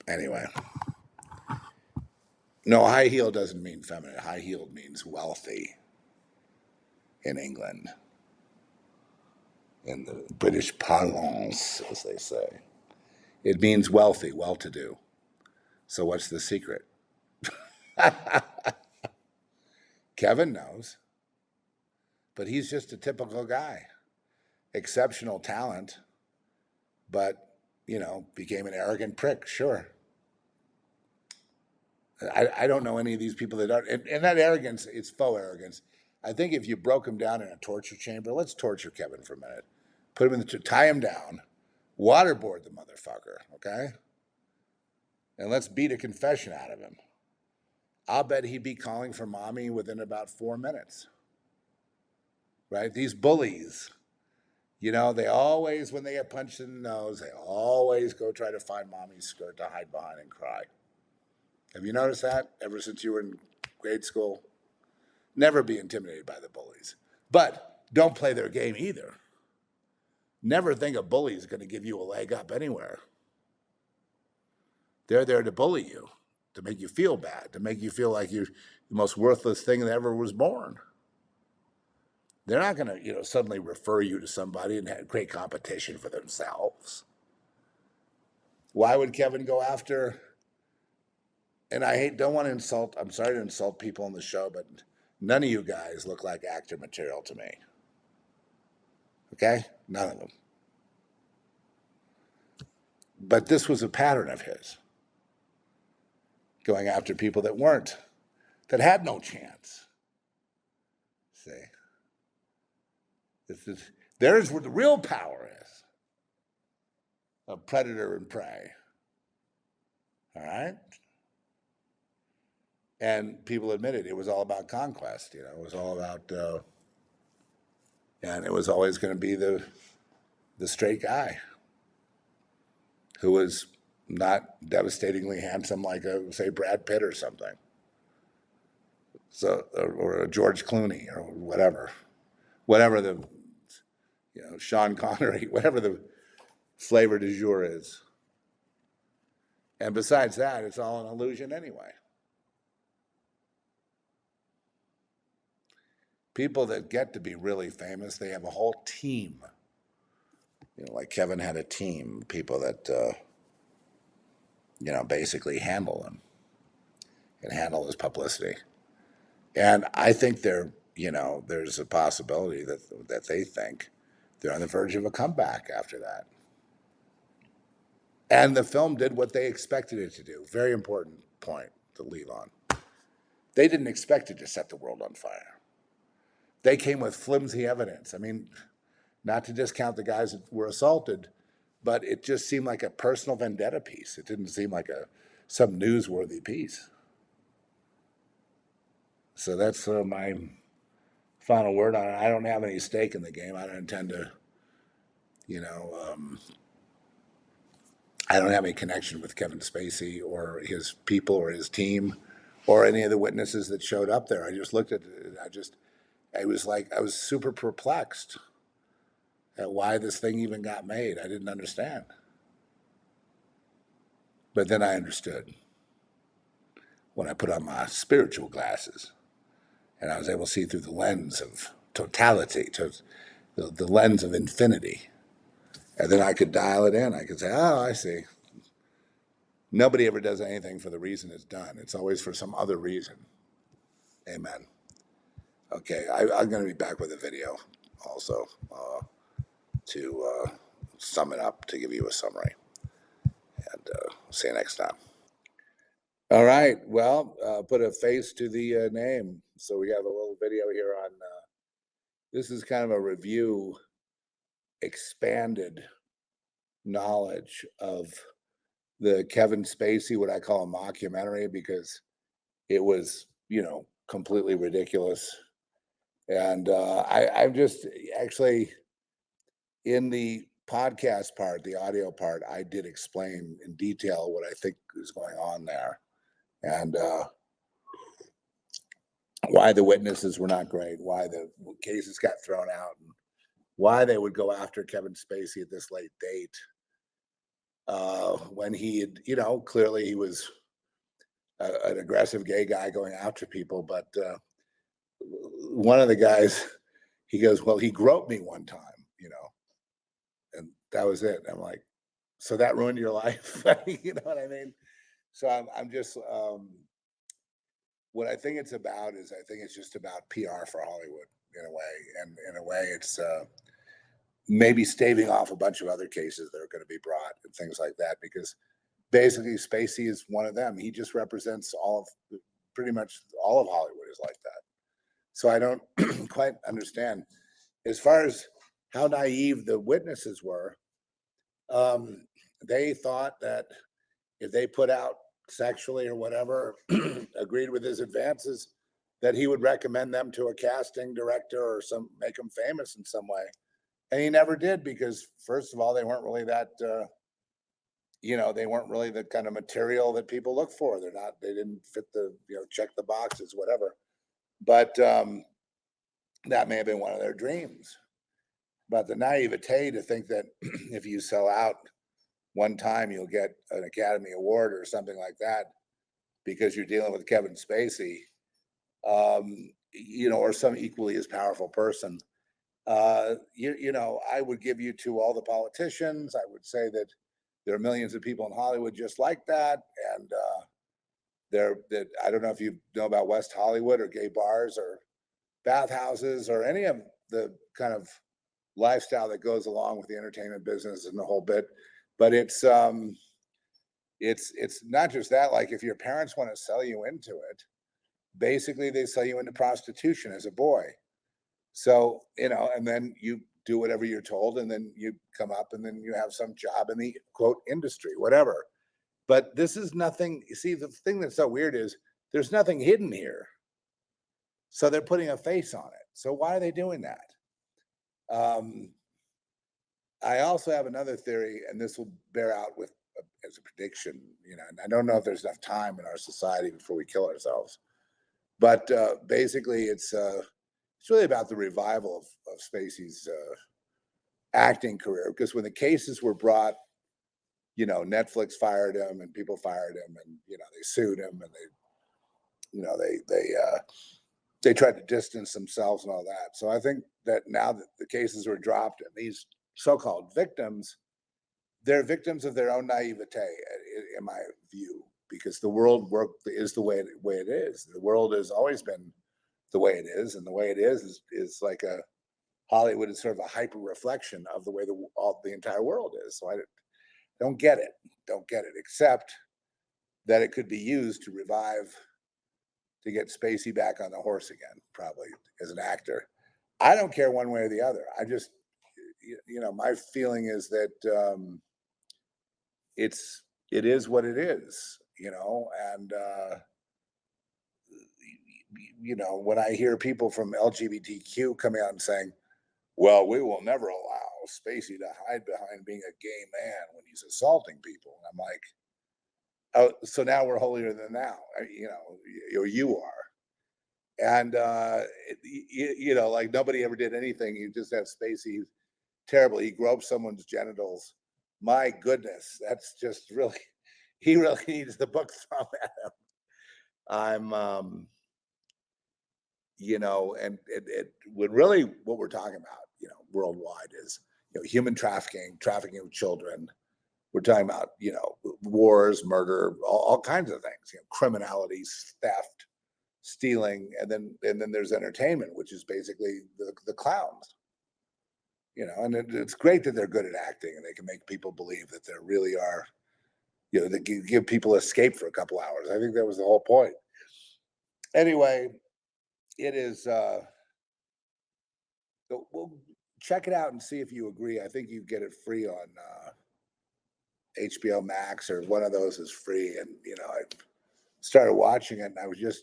Anyway. No, high heel doesn't mean feminine. High heel means wealthy in England. In the British parlance, as they say. It means wealthy, well-to-do. So what's the secret? Kevin knows, but he's just a typical guy. Exceptional talent, but, became an arrogant prick, sure. I don't know any of these people that aren't, and that arrogance, it's faux arrogance. I think if you broke him down in a torture chamber, let's torture Kevin for a minute. Put him tie him down, waterboard the motherfucker, okay? And let's beat a confession out of him. I'll bet he'd be calling for mommy within about 4 minutes. Right? These bullies, they always, when they get punched in the nose, they always go try to find mommy's skirt to hide behind and cry. Have you noticed that ever since you were in grade school? Never be intimidated by the bullies. But don't play their game either. Never think a bully is going to give you a leg up anywhere. They're there to bully you, to make you feel bad, to make you feel like you're the most worthless thing that ever was born. They're not going to, suddenly refer you to somebody and create competition for themselves. Why would Kevin go after? And don't want to insult, I'm sorry to insult people on the show, but none of you guys look like actor material to me. Okay? None of them. But this was a pattern of his. Going after people that had no chance. See? There's where the real power is of predator and prey. All right? And people admitted it was all about conquest. It was all about, and it was always going to be the straight guy who was not devastatingly handsome like, say, Brad Pitt or something. So, or a George Clooney or whatever the, Sean Connery, whatever the flavor du jour is. And besides that, it's all an illusion anyway. People that get to be really famous, they have a whole team. Like Kevin had a team, people that, basically handle him and handle his publicity. And I think there's a possibility that they think they're on the verge of a comeback after that. And the film did what they expected it to do. Very important point to leave on. They didn't expect it to set the world on fire. They came with flimsy evidence. I mean, not to discount the guys that were assaulted, but it just seemed like a personal vendetta piece. It didn't seem like some newsworthy piece. So that's my final word on it. I don't have any stake in the game. I don't intend to, I don't have any connection with Kevin Spacey or his people or his team or any of the witnesses that showed up there. I just looked at it. I was super perplexed at why this thing even got made. I didn't understand. But then I understood when I put on my spiritual glasses and I was able to see through the lens of totality, the lens of infinity. And then I could dial it in. I could say, oh, I see. Nobody ever does anything for the reason it's done. It's always for some other reason. Amen. Okay, I'm going to be back with a video also to sum it up, to give you a summary. And see you next time. All right. Well, put a face to the name. So we have a little video here on, this is kind of a review, expanded knowledge of the Kevin Spacey, what I call a mockumentary, because it was, completely ridiculous. And I'm just actually, in the podcast part, the audio part, I did explain in detail what I think is going on there. And why the witnesses were not great, why the cases got thrown out, and why they would go after Kevin Spacey at this late date. When he had, clearly he was an aggressive gay guy going after people. But one of the guys, he goes, well, he groped me one time, and that was it. I'm like, so that ruined your life? You know what I mean? So I'm just, what I think it's about is, I think it's just about PR for Hollywood in a way. And in a way, it's maybe staving off a bunch of other cases that are going to be brought and things like that, because basically Spacey is one of them. He just represents pretty much all of Hollywood is like that. So I don't quite understand. As far as how naive the witnesses were, they thought that if they put out sexually or whatever, agreed with his advances, that he would recommend them to a casting director or make them famous in some way. And he never did, because first of all, they weren't really that, they weren't really the kind of material that people look for. They didn't fit the, check the boxes, whatever. But that may have been one of their dreams. But the naivete to think that if you sell out one time, you'll get an Academy Award or something like that because you're dealing with Kevin Spacey, or some equally as powerful person. I would give you to all the politicians. I would say that there are millions of people in Hollywood just like that. And I don't know if you know about West Hollywood or gay bars or bathhouses or any of the kind of lifestyle that goes along with the entertainment business and the whole bit. But it's not just that. Like, if your parents want to sell you into it, basically they sell you into prostitution as a boy. So, and then you do whatever you're told, and then you come up and then you have some job in the quote industry, whatever. But this is nothing. You see, the thing that's so weird is there's nothing hidden here. So they're putting a face on it. So why are they doing that? I also have another theory, and this will bear out as a prediction, and I don't know if there's enough time in our society before we kill ourselves. But basically, it's really about the revival of Spacey's acting career, because when the cases were brought, Netflix fired him and people fired him, and they sued him, and they tried to distance themselves and all that. So I think that now that the cases were dropped and these so-called victims, they're victims of their own naivete, in my view, because the world is the way it is. The world has always been the way it is, and the way it is like Hollywood is sort of a hyper reflection of the way the entire world is. So I don't get it, except that it could be used to get Spacey back on the horse again, probably as an actor. I don't care one way or the other. I just, my feeling is that it is what it is, and when I hear people from LGBTQ coming out and saying, well, we will never allow Spacey to hide behind being a gay man when he's assaulting people. And I'm like, oh, so now we're holier than thou, or you are. And, like nobody ever did anything. You just have Spacey terrible. He groped someone's genitals. My goodness, that's just really, he really needs the book thrown at him. I'm, and it would really what we're talking about, worldwide is, human trafficking of children. We're talking about, wars, murder, all kinds of things, criminality, theft, stealing, and then there's entertainment, which is basically the clowns. And it's great that they're good at acting and they can make people believe that there really are, they give people escape for a couple hours. I think that was the whole point. Anyway, it is. We'll check it out and see if you agree. I think you get it free on HBO Max, or one of those is free. And I started watching it, and I was just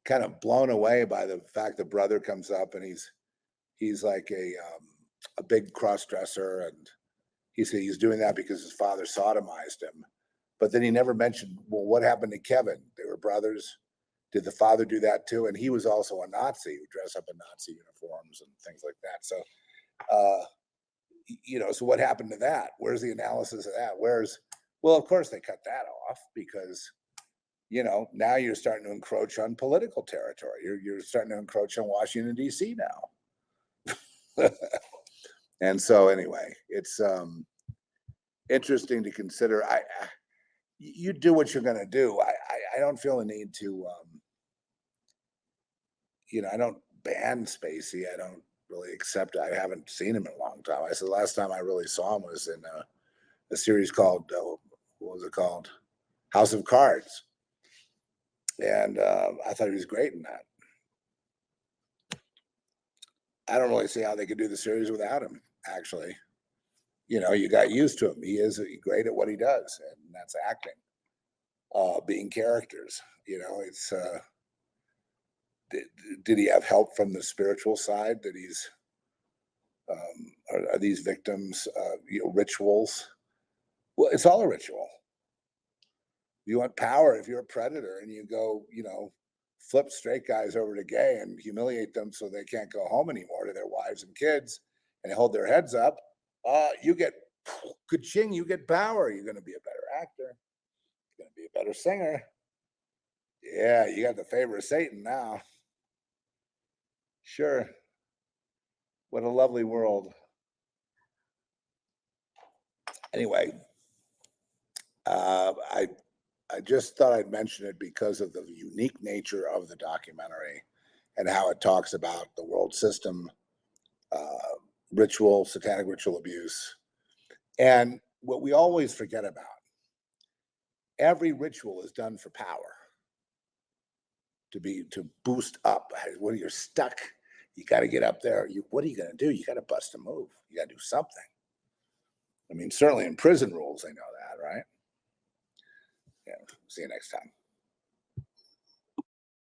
kind of blown away by the fact the brother comes up, and he's like a big cross dresser, and he said he's doing that because his father sodomized him. But then he never mentioned, well, what happened to Kevin? They were brothers. Did the father do that too? And he was also a Nazi who dressed up in Nazi uniforms and things like that. So, so what happened to that? Where's the analysis of that? Well, of course they cut that off because, now you're starting to encroach on political territory. You're starting to encroach on Washington, D.C. now. And so anyway, it's interesting to consider. You do what you're going to do. I don't feel the need to, I don't ban Spacey. I don't really accept it. I haven't seen him in a long time. I said the last time I really saw him was in a series called, what was it called? House of Cards. And I thought he was great in that. I don't really see how they could do the series without him, actually. You got used to him. He is great at what he does, and that's acting. Being characters, it's did he have help from the spiritual side that he's are these victims rituals? Well, it's all a ritual. You want power. If you're a predator and you go flip straight guys over to gay and humiliate them so they can't go home anymore to their wives and kids and hold their heads up, you get ka-ching, you get power. You're going to be a better actor. You're going to be a better singer. Yeah, you got the favor of Satan now. Sure. What a lovely world. Anyway, I just thought I'd mention it because of the unique nature of the documentary and how it talks about the world system, ritual, satanic ritual abuse, and what we always forget about. Every ritual is done for power, to boost up. When you're stuck, you got to get up there. What are you going to do? You got to bust a move. You got to do something. I mean, certainly in prison rules, they know that, right? Yeah. See you next time.